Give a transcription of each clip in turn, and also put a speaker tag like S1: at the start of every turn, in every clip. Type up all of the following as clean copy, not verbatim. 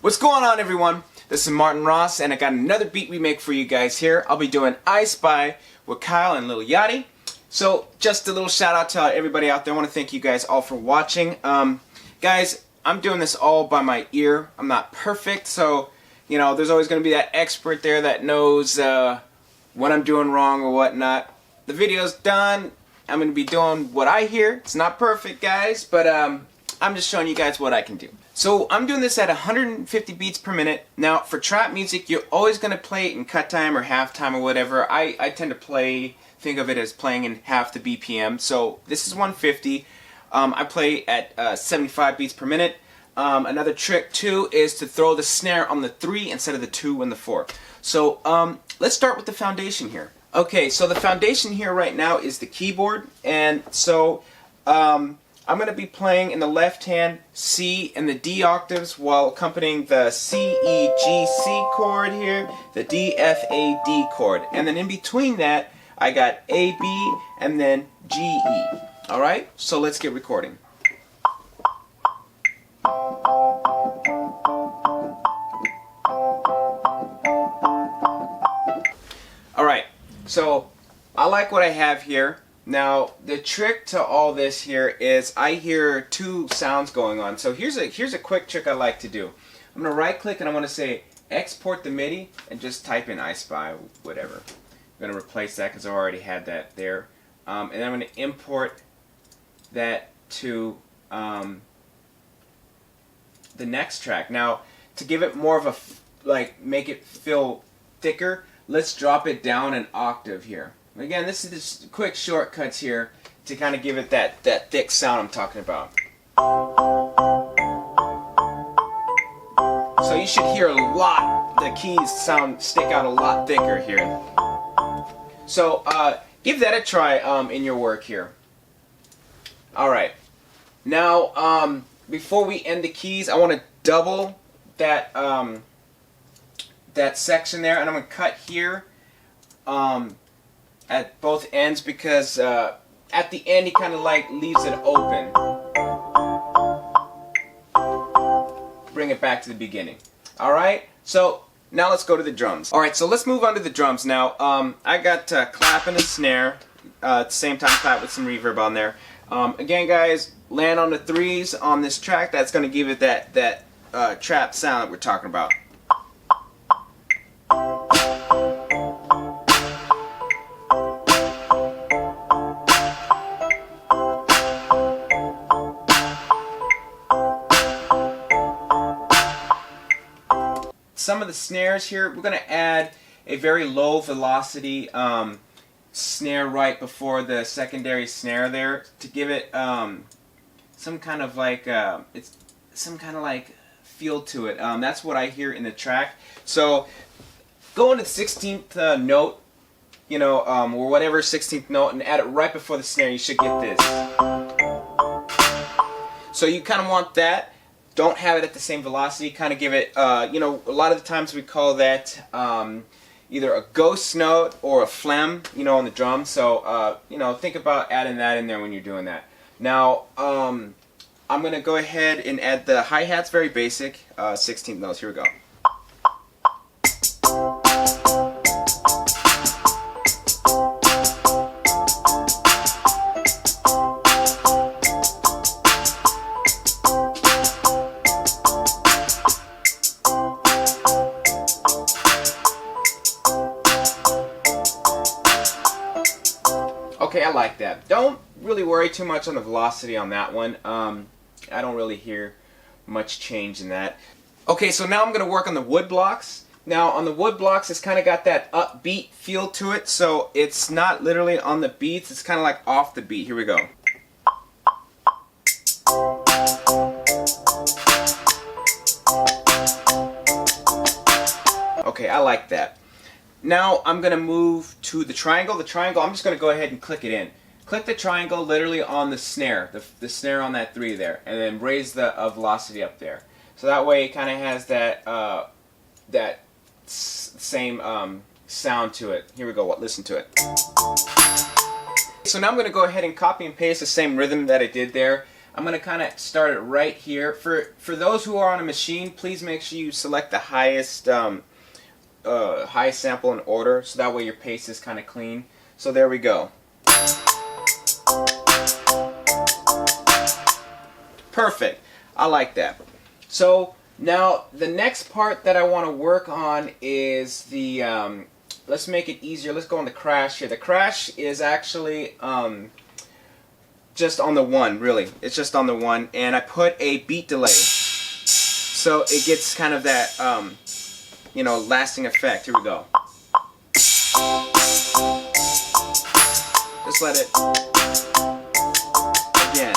S1: What's going on, everyone? This is Martin Ross, and I got another beat remake for you guys here. I'll be doing iSpy with Kyle and Lil Yachty. So, just a little shout out to everybody out there. I want to thank you guys all for watching. Guys, I'm doing this all by my ear. I'm not perfect, so, you know, there's always going to be that expert there that knows what I'm doing wrong or whatnot. The video's done. I'm going to be doing what I hear. It's not perfect, guys, but I'm just showing you guys what I can do. So I'm doing this at 150 beats per minute. Now for trap music, you're always going to play it in cut time or half time or whatever. I tend to think of it as playing in half the BPM. So this is 150. I play at 75 beats per minute. Another trick too is to throw the snare on the 3 instead of the 2 and the 4. So let's start with the foundation here. Okay, so the foundation here right now is the keyboard, and so I'm going to be playing in the left hand C and the D octaves while accompanying the C, E, G, C chord here, the D, F, A, D chord. And then in between that, I got A, B, and then G, E. Alright, so let's get recording. Alright, so I like what I have here. Now, the trick to all this here is I hear two sounds going on. So here's a quick trick I like to do. I'm going to right click and I'm going to say export the MIDI and just type in iSpy, whatever. I'm going to replace that because I already had that there. And I'm going to import that to the next track. Now, to give it more of a, make it feel thicker, let's drop it down an octave here. Again, this is just quick shortcuts here to kind of give it that thick sound I'm talking about. So you should hear a lot, the keys stick out a lot thicker here. So give that a try in your work here. Alright, now before we end the keys, I want to double that, that section there, and I'm going to cut here. At both ends because at the end he kind of leaves it open. Bring it back to the beginning. Alright, so now let's go to the drums. Alright, so let's move on to the drums now. I got clap and a snare, at the same time clap with some reverb on there. Again, guys, land on the 3s on this track. That's going to give it that trap sound that we're talking about. Some of the snares here, we're going to add a very low velocity snare right before the secondary snare there to give it some kind of feel to it. That's what I hear in the track. So go into the 16th note, you know, or whatever 16th note, and add it right before the snare. You should get this. So you kind of want that. Don't have it at the same velocity. Kind of give it, you know, a lot of the times we call that either a ghost note or a phlegm, you know, on the drum. So, you know, think about adding that in there when you're doing that. Now, I'm going to go ahead and add the hi-hats, very basic, 16th notes. Here we go. Okay, I like that. Don't really worry too much on the velocity on that one. I don't really hear much change in that. Okay, so now I'm going to work on the wood blocks. Now on the wood blocks, it's kind of got that upbeat feel to it, so it's not literally on the beats, it's kind of like off the beat. Here we go. Okay, I like that. Now I'm going to move to the triangle. The triangle, I'm just going to go ahead and click it in. Click the triangle literally on the snare, the snare on that 3 there, and then raise the velocity up there. So that way it kind of has that same sound to it. Here we go, listen to it. So now I'm going to go ahead and copy and paste the same rhythm that I did there. I'm going to kind of start it right here. For those who are on a machine, please make sure you select the highest highest sample in order, so that way your pace is kind of clean. So there we go. Perfect. I like that. So now the next part that I want to work on is the let's make it easier. Let's go on the crash here. The crash is actually just on the 1, really. It's just on the 1, and I put a beat delay, so it gets kind of that you know, lasting effect. Here we go. Just let it again.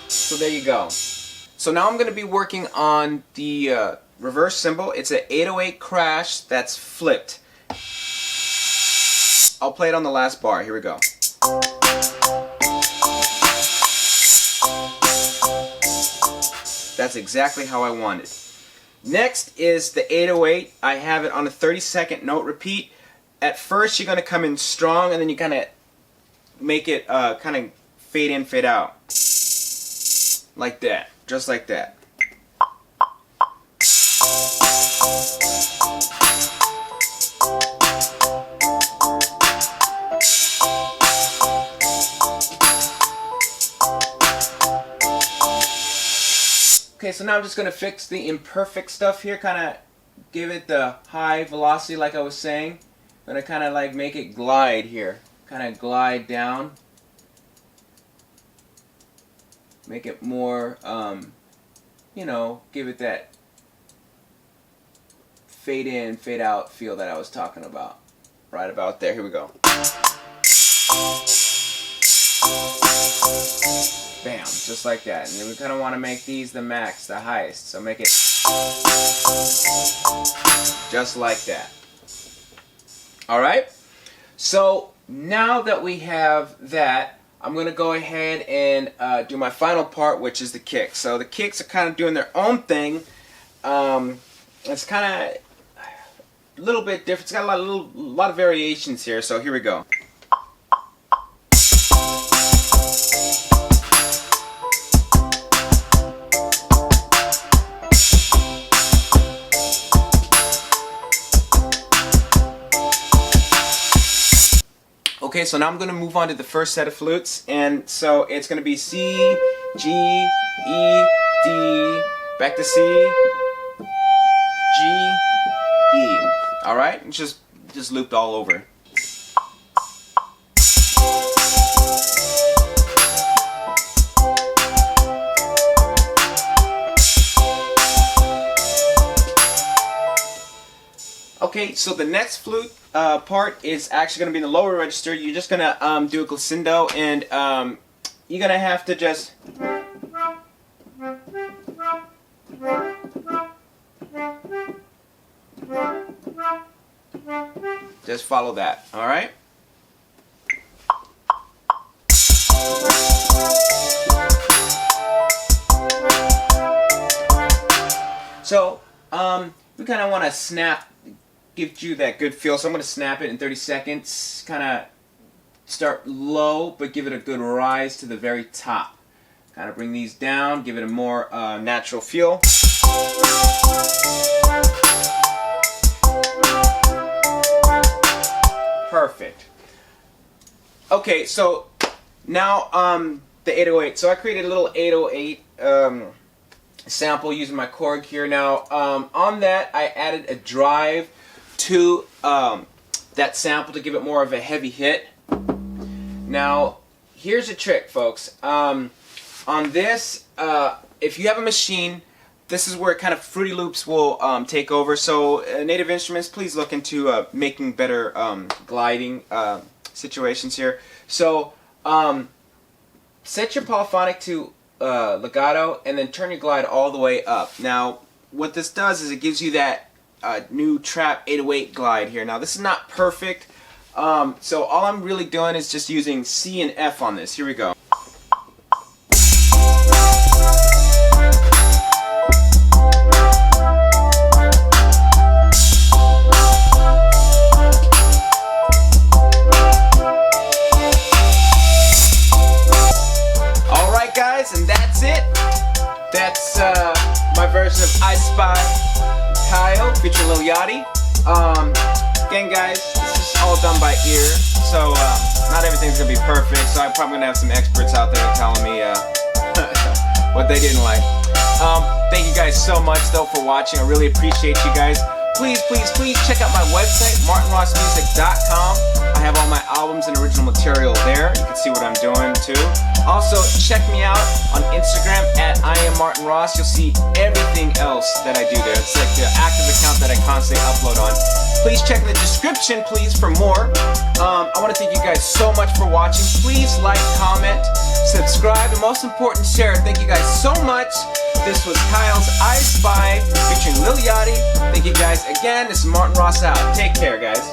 S1: So there you go. So now I'm going to be working on the reverse cymbal. It's an 808 crash that's flipped. I'll play it on the last bar. Here we go. That's exactly how I want it. Next is the 808. I have it on a 30-second note repeat. At first you're going to come in strong, and then you kind of make it kind of fade in, fade out. Like that. Just like that. Okay, so now I'm just going to fix the imperfect stuff here, kind of give it the high velocity like I was saying. I'm going to kind of like make it glide here, kind of glide down. Make it more, you know, give it that fade in, fade out feel that I was talking about. Right about there, here we go. Bam, just like that. And then we kind of want to make these the max, the highest. So make it just like that. Alright? So now that we have that, I'm going to go ahead and do my final part, which is the kicks. So the kicks are kind of doing their own thing. It's kind of a little bit different. It's got a lot of variations here. So here we go. Okay, so now I'm going to move on to the first set of flutes, and so it's going to be C, G, E, D, back to C, G, E. Alright? It's just looped all over. Okay, so the next flute part is actually going to be in the lower register. You're just going to do a glissando, and you're going to have to just follow that, alright? So, we kind of want to snap, give you that good feel, so I'm going to snap it in 30 seconds, kind of start low, but give it a good rise to the very top. Kind of bring these down, give it a more natural feel. Perfect. Okay, so now the 808. So I created a little 808 sample using my Korg here. Now on that I added a drive to that sample to give it more of a heavy hit. Now here's a trick, folks. On this, if you have a machine, this is where kind of Fruity Loops will take over. So Native Instruments, please look into making better gliding situations here. So set your polyphonic to legato, and then turn your glide all the way up. Now what this does is it gives you that new trap 808 glide here. Now this is not perfect, so all I'm really doing is just using C and F on this. Here we go. my version of iSpy, Kyle featuring Lil Yachty. Again, guys, this is all done by ear, so not everything's gonna be perfect. So I'm probably gonna have some experts out there telling me what they didn't like. Thank you guys so much though for watching. I really appreciate you guys. Please check out my website, martinrossmusic.com. I have all my albums and original material there. You can see what I'm doing too. Also, check me out on Instagram at @IamMartinRoss. You'll see everything else that I do there. It's like the active account that I constantly upload on. Please check in the description, please, for more. I want to thank you guys so much for watching. Please like, comment, subscribe, and most important, share. Thank you guys so much. This was Kyle's iSpy featuring Lil Yachty. Thank you guys again. This is Martin Ross out. Take care, guys.